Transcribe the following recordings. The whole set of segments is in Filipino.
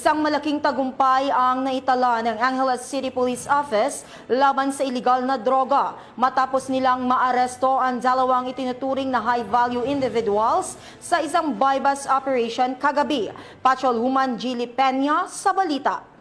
Isang malaking tagumpay ang naitala ng Angeles City Police Office laban sa iligal na droga matapos nilang maaresto ang dalawang itinuturing na high-value individuals sa isang buy-bust operation kagabi. Patrolwoman Jilly Peña sa balita.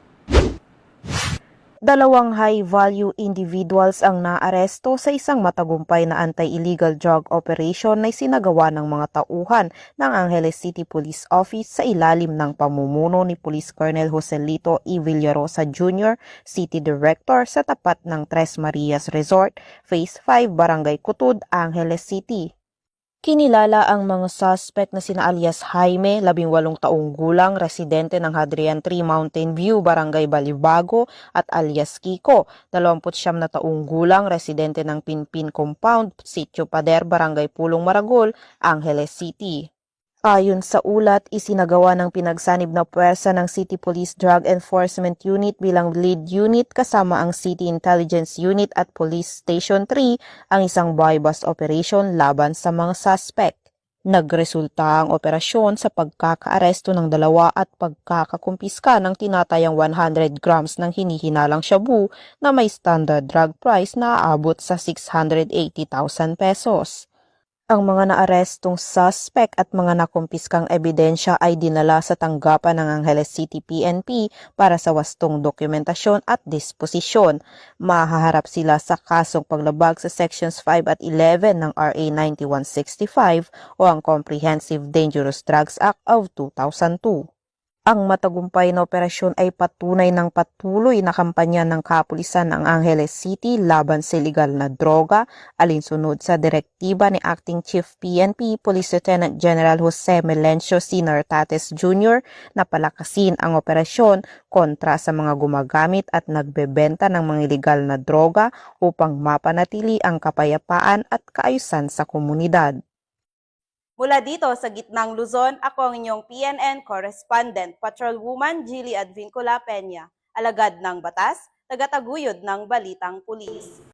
Dalawang high-value individuals ang naaresto sa isang matagumpay na anti-illegal drug operation na isinagawa ng mga tauhan ng Angeles City Police Office sa ilalim ng pamumuno ni Police Colonel Joselito E. Villarosa Jr., City Director sa tapat ng Tres Marias Resort, Phase 5, Barangay Kutud, Angeles City. Kinilala ang mga suspect na sina alias Jaime, 18 taong gulang, residente ng Hadrian Tree Mountain View, Barangay Balibago, at alias Kiko, 29 na taong gulang, residente ng Pinpin Compound, Sitio Pader, Barangay Pulong Maragol, Angeles City. Ayon sa ulat, isinagawa ng pinagsanib na puwersa ng City Police Drug Enforcement Unit bilang lead unit kasama ang City Intelligence Unit at Police Station 3 ang isang buy-bust operation laban sa mga suspect. Nagresulta ang operasyon sa pagkakaaresto ng dalawa at pagkakakumpiska ng tinatayang 100 grams ng hinihinalang shabu na may standard drug price na aabot sa 680,000 pesos. Ang mga naarestong suspect at mga nakumpiskang ebidensya ay dinala sa tanggapan ng Angeles City PNP para sa wastong dokumentasyon at disposisyon. Mahaharap sila sa kasong paglabag sa Sections 5 at 11 ng RA 9165 o ang Comprehensive Dangerous Drugs Act of 2002. Ang matagumpay na operasyon ay patunay ng patuloy na kampanya ng kapulisan ng Angeles City laban sa iligal na droga, alinsunod sa direktiba ni Acting Chief PNP Police Lieutenant General Jose Melencio C. Nartates Jr. na palakasin ang operasyon kontra sa mga gumagamit at nagbebenta ng mga iligal na droga upang mapanatili ang kapayapaan at kaayusan sa komunidad. Mula dito sa gitnang Luzon, ako ang inyong PNN correspondent, Patrolwoman Jilly Advincula Peña, alagad ng batas, tagataguyod ng balitang pulis.